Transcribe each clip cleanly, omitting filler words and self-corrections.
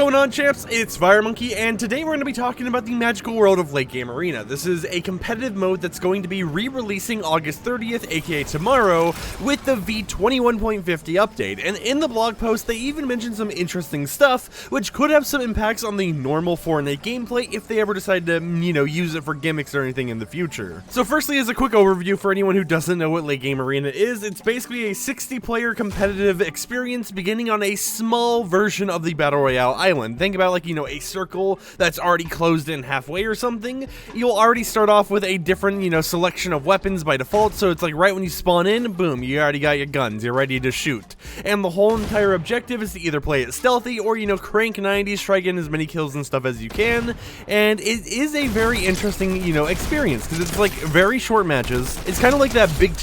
going on, champs? It's FireMonkey, and today we're going to be talking about the magical world of Late Game Arena. This is a competitive mode that's going to be re-releasing August 30th, aka tomorrow, with the V21.50 update. And in the blog post, they even mentioned some interesting stuff, which could have some impacts on the normal Fortnite gameplay if they ever decide to, use it for gimmicks or anything in the future. So firstly, as a quick overview for anyone who doesn't know what Late Game Arena is, it's basically a 60-player competitive experience beginning on a small version of the Battle Royale island. Think about like, a circle that's already closed in halfway or something. You'll already start off with a different, selection of weapons by default, so it's like right when you spawn in, boom, you already got your guns, you're ready to shoot. And the whole entire objective is to either play it stealthy or, crank 90s, try getting as many kills and stuff as you can. And it is a very interesting, experience, because it's like very short matches. It's kind of like that big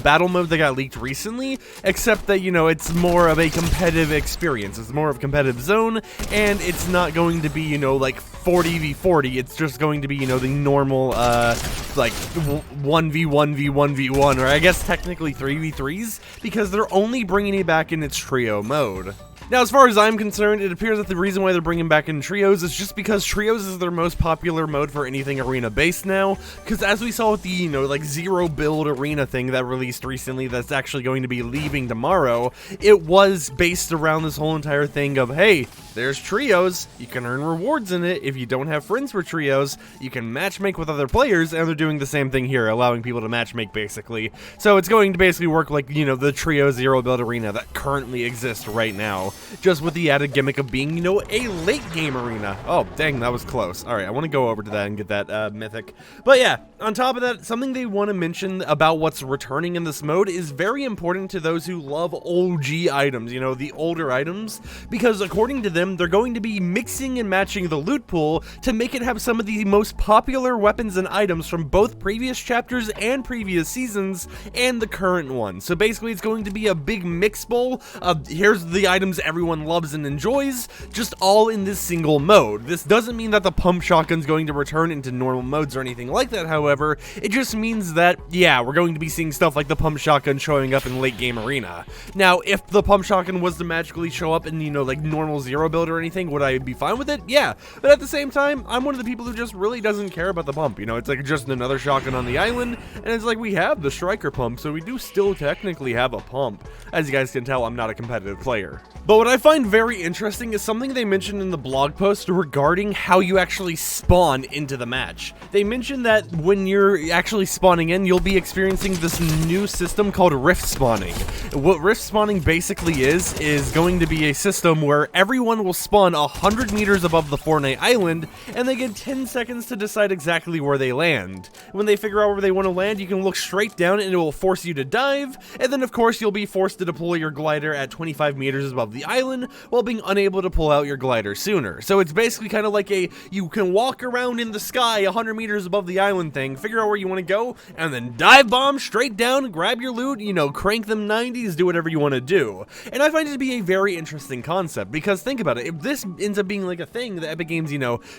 battle mode that got leaked recently, except that, it's more of a competitive experience. It's more of a competitive zone, and it's not going to be, like 40v40, it's just going to be, the normal, like 1v1v1v1, or I guess technically 3v3s, because they're only bringing it back in its trio mode. Now, as far as I'm concerned, it appears that the reason why they're bringing back in trios is just because trios is their most popular mode for anything arena-based now, because as we saw with the, like zero-build arena thing that released recently that's actually going to be leaving tomorrow, it was based around this whole entire thing of, hey, there's trios, you can earn rewards in it. If you don't have friends for trios, you can matchmake with other players, and they're doing the same thing here, allowing people to matchmake, basically. So it's going to basically work like, the trio zero-build arena that currently exists right now, just with the added gimmick of being, a late game arena. Oh, dang, that was close. Alright, I want to go over to that and get that mythic. But yeah, on top of that, something they want to mention about what's returning in this mode is very important to those who love OG items, the older items, because according to them, they're going to be mixing and matching the loot pool to make it have some of the most popular weapons and items from both previous chapters and previous seasons and the current one. So basically, it's going to be a big mix bowl of here's the items everyone loves and enjoys, just all in this single mode. This doesn't mean that the pump shotgun's going to return into normal modes or anything like that, however. It just means that, yeah, we're going to be seeing stuff like the pump shotgun showing up in late game arena. Now, if the pump shotgun was to magically show up in, like normal zero build or anything, would I be fine with it? Yeah, but at the same time, I'm one of the people who just really doesn't care about the pump. It's like just another shotgun on the island, and it's like we have the striker pump, so we do still technically have a pump. As you guys can tell, I'm not a competitive player. But what I find very interesting is something they mentioned in the blog post regarding how you actually spawn into the match. They mentioned that when you're actually spawning in, you'll be experiencing this new system called rift spawning. What rift spawning basically is going to be a system where everyone will spawn 100 meters above the Fortnite island, and they get 10 seconds to decide exactly where they land. When they figure out where they want to land, you can look straight down and it will force you to dive, and then of course you'll be forced to deploy your glider at 25 meters above the island while being unable to pull out your glider sooner. So it's basically kind of like you can walk around in the sky 100 meters above the island thing, figure out where you want to go, and then dive bomb straight down, grab your loot, crank them 90s, do whatever you want to do. And I find it to be a very interesting concept, because think about it, if this ends up being like a thing that Epic Games,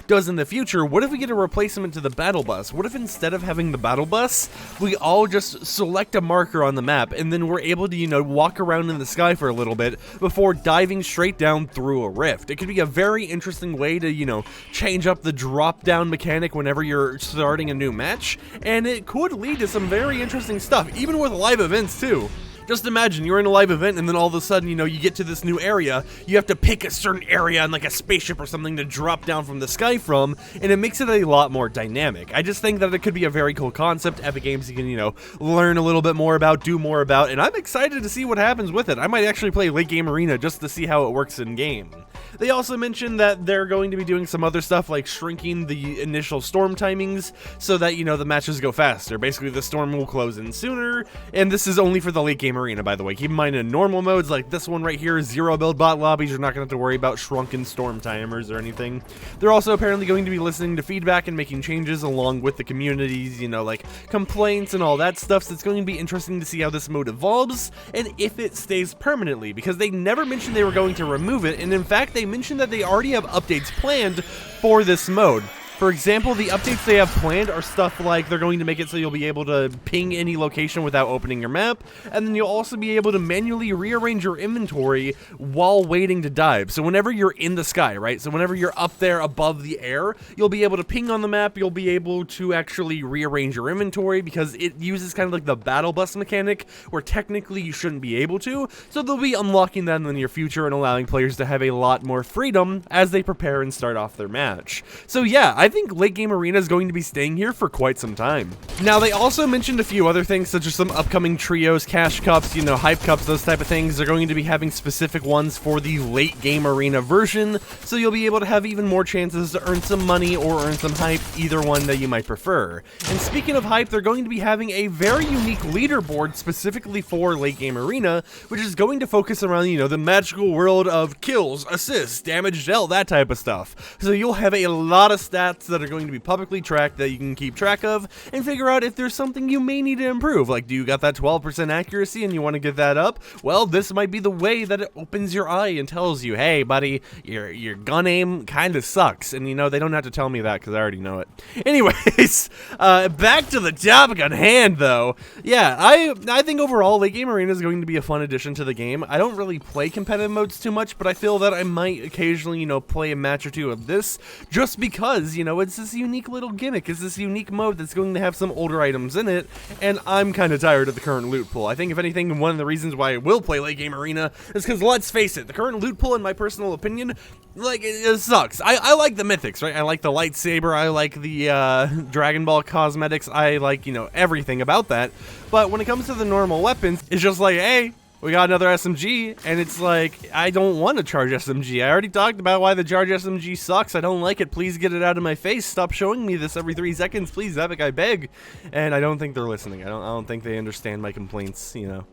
does in the future, what if we get a replacement to the battle bus? What if instead of having the battle bus, we all just select a marker on the map, and then we're able to, walk around in the sky for a little bit before diving straight down through a rift? It could be a very interesting way to, change up the drop-down mechanic whenever you're starting a new match, and it could lead to some very interesting stuff, even with live events too. Just imagine you're in a live event and then all of a sudden, you get to this new area, you have to pick a certain area on like a spaceship or something to drop down from the sky from, and it makes it a lot more dynamic. I just think that it could be a very cool concept. Epic Games you can, learn a little bit more about, do more about, and I'm excited to see what happens with it. I might actually play Late Game Arena just to see how it works in game. They also mentioned that they're going to be doing some other stuff like shrinking the initial storm timings so that, the matches go faster. Basically, the storm will close in sooner, and this is only for the late game arena, by the way. Keep in mind, in normal modes like this one right here, zero build bot lobbies, you're not going to have to worry about shrunken storm timers or anything. They're also apparently going to be listening to feedback and making changes along with the communities, like complaints and all that stuff, so it's going to be interesting to see how this mode evolves and if it stays permanently, because they never mentioned they were going to remove it, and in fact, they mentioned that they already have updates planned for this mode. For example, the updates they have planned are stuff like they're going to make it so you'll be able to ping any location without opening your map, and then you'll also be able to manually rearrange your inventory while waiting to dive. So whenever you're in the sky, right? So whenever you're up there above the air, you'll be able to ping on the map, you'll be able to actually rearrange your inventory because it uses kind of like the battle bus mechanic where technically you shouldn't be able to. So they'll be unlocking that in the near future and allowing players to have a lot more freedom as they prepare and start off their match. So yeah, I think late game arena is going to be staying here for quite some time. Now they also mentioned a few other things such as some upcoming trios, cash cups, you know, hype cups, those type of things. They're going to be having specific ones for the late game arena version, so you'll be able to have even more chances to earn some money or earn some hype, either one that you might prefer. And speaking of hype, they're going to be having a very unique leaderboard specifically for late game arena, which is going to focus around, you know, the magical world of kills, assists, damage dealt, that type of stuff. So you'll have a lot of stats that are going to be publicly tracked that you can keep track of and figure out if there's something you may need to improve. Like, do you got that 12% accuracy and you want to get that up? Well, this might be the way that it opens your eye and tells you, hey buddy, your gun aim kind of sucks. And you know, they don't have to tell me that because I already know it. Anyways, back to the topic on hand though. Yeah, I think overall late game arena is going to be a fun addition to the game. I don't really play competitive modes too much, but I feel that I might occasionally, you know, play a match or two of this just because, you know, it's this unique little gimmick. It's this unique mode that's going to have some older items in it, and I'm kind of tired of the current loot pool. I think if anything, one of the reasons why I will play late game arena is because, let's face it, the current loot pool, in my personal opinion, like, it sucks. I like the mythics, right? I like the lightsaber, I like the Dragon Ball cosmetics, I like, you know, everything about that. But when it comes to the normal weapons, it's just like, hey, we got another SMG, and it's like, I don't want to charge SMG. I already talked about why the charge SMG sucks. I don't like it. Please get it out of my face. Stop showing me this every 3 seconds. Please, Epic, I beg. And I don't think they're listening. I don't think they understand my complaints, you know.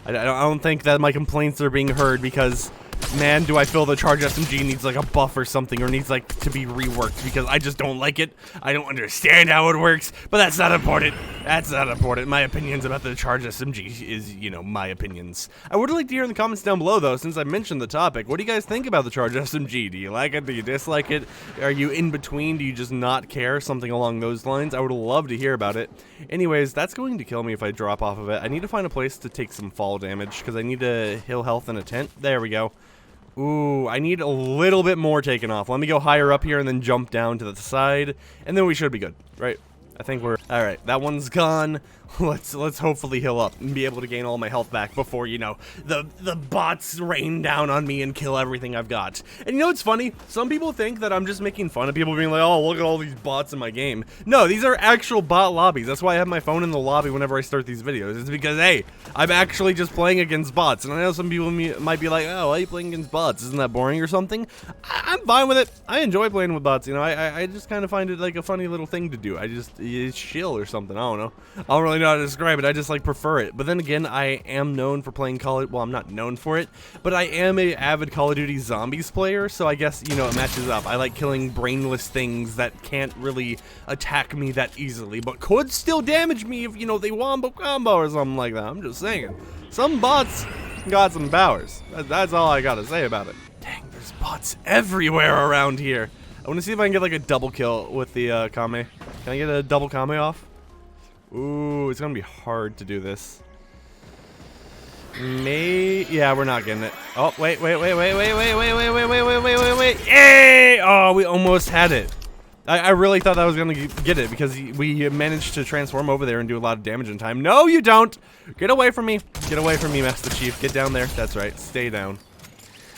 I don't think that my complaints are being heard because, man, do I feel the charge SMG needs like a buff or something, or needs like to be reworked because I just don't like it. I don't understand how it works, but that's not important. That's not important. My opinions about the charge SMG is, you know, my opinions. I would like to hear in the comments down below though, since I mentioned the topic. What do you guys think about the charge SMG? Do you like it? Do you dislike it? Are you in between? Do you just not care? Something along those lines. I would love to hear about it. Anyways, that's going to kill me if I drop off of it. I need to find a place to take some fall damage because I need to heal health in a tent. There we go. Ooh, I need a little bit more taken off. Let me go higher up here and then jump down to the side, and then we should be good, right? I think we're all right. That one's gone. Let's hopefully heal up and be able to gain all my health back before, you know, the bots rain down on me and kill everything I've got. And you know what's funny? Some people think that I'm just making fun of people being like, oh, look at all these bots in my game. No, these are actual bot lobbies. That's why I have my phone in the lobby whenever I start these videos. It's because, hey, I'm actually just playing against bots. And I know some people might be like, oh, why are you playing against bots? Isn't that boring or something? I'm fine with it. I enjoy playing with bots. You know, I just kind of find it like a funny little thing to do. It's chill or something. I don't know. I don't really know how to describe it. I just like prefer it. But then again, I am known for playing well, I'm not known for it, but I am a avid Call of Duty Zombies player, so I guess, you know, it matches up. I like killing brainless things that can't really attack me that easily, but could still damage me if, you know, they wombo combo or something like that. I'm just saying. Some bots got some powers. That's all I gotta say about it. Dang, there's bots everywhere around here. I want to see if I can get like a double kill with the Kame. Can I get a double Kame off? Ooh, it's gonna be hard to do this. Yeah, we're not getting it. Oh, wait. Yay! Oh, we almost had it. I really thought that was gonna get it because we managed to transform over there and do a lot of damage in time. No, you don't! Get away from me. Get away from me, Master Chief. Get down there. That's right. Stay down.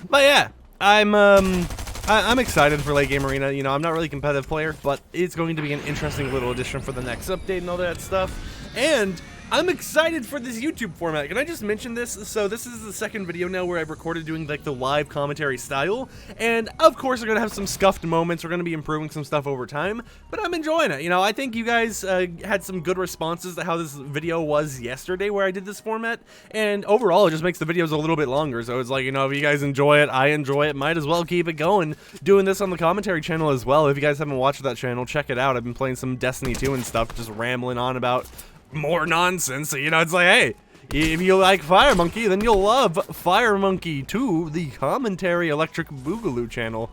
But yeah, I'm excited for late game arena. You know, I'm not really a competitive player, but it's going to be an interesting little addition for the next update and all that stuff. And I'm excited for this YouTube format. Can I just mention this? So this is the second video now where I've recorded doing like the live commentary style. And of course we're going to have some scuffed moments. We're going to be improving some stuff over time, but I'm enjoying it. You know, I think you guys had some good responses to how this video was yesterday where I did this format. And overall, it just makes the videos a little bit longer. So it's like, you know, if you guys enjoy it, I enjoy it, might as well keep it going. Doing this on the commentary channel as well. If you guys haven't watched that channel, check it out. I've been playing some Destiny 2 and stuff, just rambling on about more nonsense. So, you know, it's like, hey, if you like FireMonkey, then you'll love FireMonkey 2, the commentary electric boogaloo channel.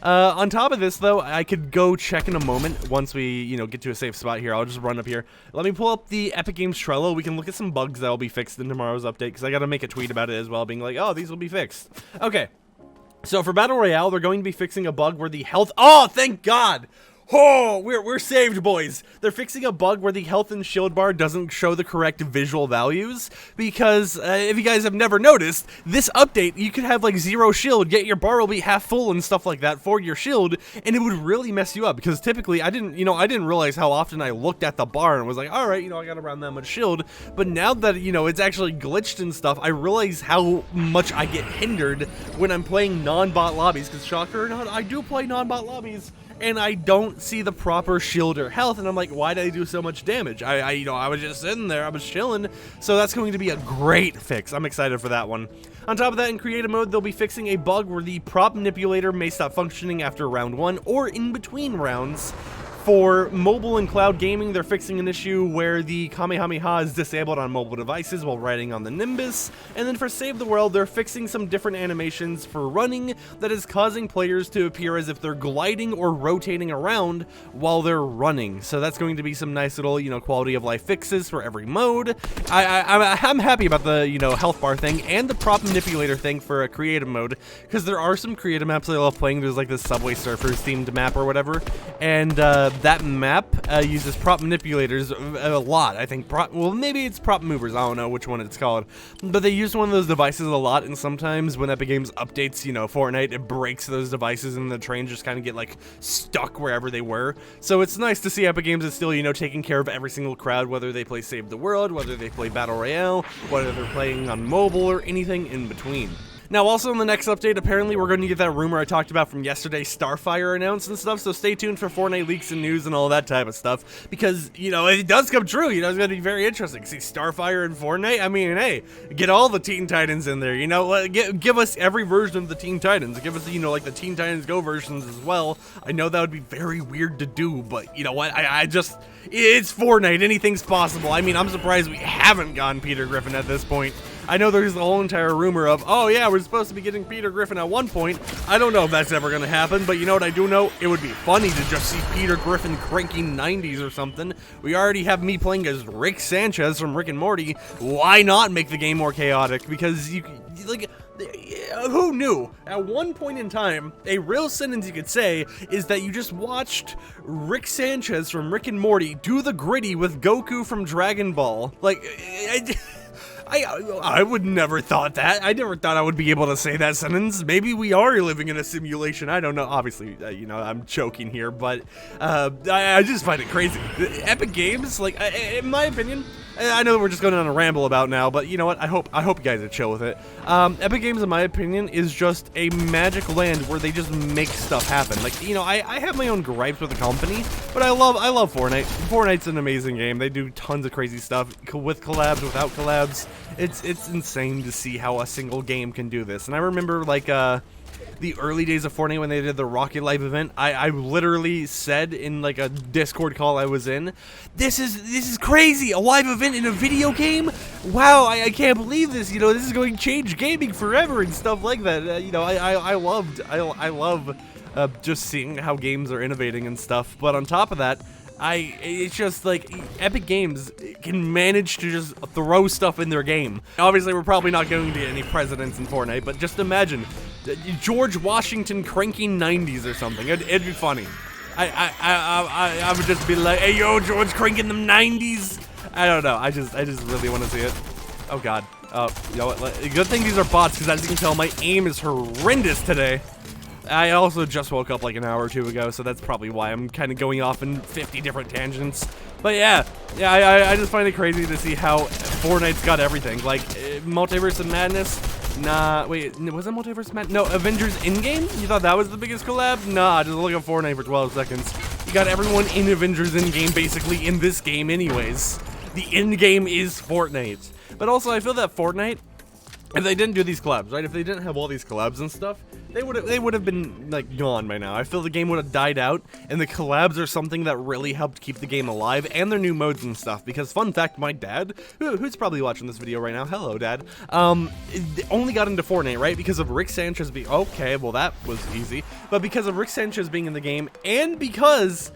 On top of this, though, I could go check in a moment once we, you know, get to a safe spot here. I'll just run up here. Let me pull up the Epic Games Trello. We can look at some bugs that will be fixed in tomorrow's update, because I got to make a tweet about it as well, being like, oh, these will be fixed. Okay. So for Battle Royale, they're going to be fixing a bug where the health... Oh, thank God! Oh, we're saved, boys. They're fixing a bug where the health and shield bar doesn't show the correct visual values, because if you guys have never noticed, this update, you could have like 0 shield, yet your bar will be half full and stuff like that for your shield, and it would really mess you up, because typically I didn't realize how often I looked at the bar and was like, all right, you know, I got around that much shield, but now that, you know, it's actually glitched and stuff, I realize how much I get hindered when I'm playing non-bot lobbies, because shocker or not, I do play non-bot lobbies, and I don't see the proper shield or health, and I'm like, why did I do so much damage? I was just sitting there, I was chilling, so that's going to be a great fix. I'm excited for that one. On top of that, in creative mode, they'll be fixing a bug where the prop manipulator may stop functioning after round 1 or in between rounds. For mobile and cloud gaming, they're fixing an issue where the Kamehameha is disabled on mobile devices while riding on the Nimbus. And then for Save the World, they're fixing some different animations for running that is causing players to appear as if they're gliding or rotating around while they're running. So that's going to be some nice little, you know, quality of life fixes for every mode. I'm happy about the, you know, health bar thing and the prop manipulator thing for a creative mode, because there are some creative maps I love playing. There's like this Subway Surfers themed map or whatever, and that map uses prop manipulators a lot. I think well, maybe it's prop movers, I don't know which one it's called, but they use one of those devices a lot, and sometimes when Epic Games updates, you know, Fortnite, it breaks those devices and the trains just kind of get like stuck wherever they were. So it's nice to see Epic Games is still, you know, taking care of every single crowd, whether they play Save the World, whether they play Battle Royale, whether they're playing on mobile, or anything in between. Now, also in the next update, apparently we're going to get that rumor I talked about from yesterday, Starfire announced and stuff, so stay tuned for Fortnite leaks and news and all that type of stuff, because, you know, it does come true, you know, it's going to be very interesting. See Starfire in Fortnite? I mean, hey, get all the Teen Titans in there, you know, give us every version of the Teen Titans, give us, you know, like the Teen Titans Go versions as well. I know that would be very weird to do, but, you know what, it's Fortnite, anything's possible. I mean, I'm surprised we haven't gotten Peter Griffin at this point. I know there's the whole entire rumor of, oh yeah, we're supposed to be getting Peter Griffin at one point. I don't know if that's ever going to happen, but you know what I do know? It would be funny to just see Peter Griffin cranking 90s or something. We already have me playing as Rick Sanchez from Rick and Morty. Why not make the game more chaotic? Because who knew? At one point in time, a real sentence you could say is that you just watched Rick Sanchez from Rick and Morty do the gritty with Goku from Dragon Ball. Like, I would never thought that. I never thought I would be able to say that sentence. Maybe we are living in a simulation. I don't know. Obviously, you know, I'm joking here, but I just find it crazy. Epic Games, like, in my opinion, I know we're just going on a ramble about now, but you know what? I hope you guys are chill with it. Epic Games, in my opinion, is just a magic land where they just make stuff happen. Like, you know, I have my own gripes with the company, but I love Fortnite. Fortnite's an amazing game. They do tons of crazy stuff with collabs, without collabs. It's insane to see how a single game can do this. And I remember, like, the early days of Fortnite when they did the Rocket Live event, I literally said in like a Discord call I was in, this is crazy, a live event in a video game? Wow, I can't believe this, you know, this is going to change gaming forever and stuff like that. You know, I love just seeing how games are innovating and stuff, but on top of that, it's just like Epic Games can manage to just throw stuff in their game. Obviously, we're probably not going to get any presidents in Fortnite, but just imagine George Washington cranking 90s or something. It'd be funny. I would just be like, hey, yo, George cranking them 90s. I don't know. I just really want to see it. Oh God. You know what? Good thing these are bots, because as you can tell, my aim is horrendous today. I also just woke up like an hour or two ago, so that's probably why I'm kind of going off in 50 different tangents. But yeah, I just find it crazy to see how Fortnite's got everything. Like, Multiverse of Madness? Nah, wait, was it Multiverse of Madness? No, Avengers Endgame? You thought that was the biggest collab? Nah, just look at Fortnite for 12 seconds. You got everyone in Avengers Endgame basically in this game anyways. The endgame is Fortnite. But also, I feel that Fortnite if they didn't do these collabs, right? If they didn't have all these collabs and stuff, they would have been like gone by now. I feel the game would have died out, and the collabs are something that really helped keep the game alive, and their new modes and stuff. Because fun fact, my dad, who's probably watching this video right now, hello dad, only got into Fortnite, right? Because of Rick Sanchez being, okay, well that was easy, but because of Rick Sanchez being in the game, and because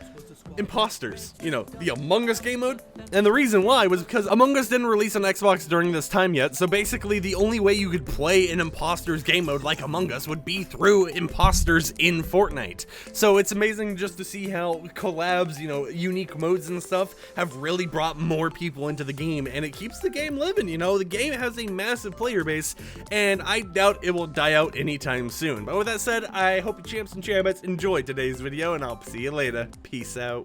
imposters, you know, the Among Us game mode. And the reason why was because Among Us didn't release on Xbox during this time yet, so basically the only way you could play an imposters game mode like Among Us would be through imposters in Fortnite. So it's amazing just to see how collabs, you know, unique modes and stuff have really brought more people into the game, and it keeps the game living. You know, the game has a massive player base, and I doubt it will die out anytime soon. But with that said, I hope you champs and chairbots enjoyed today's video, and I'll see you later. Peace out.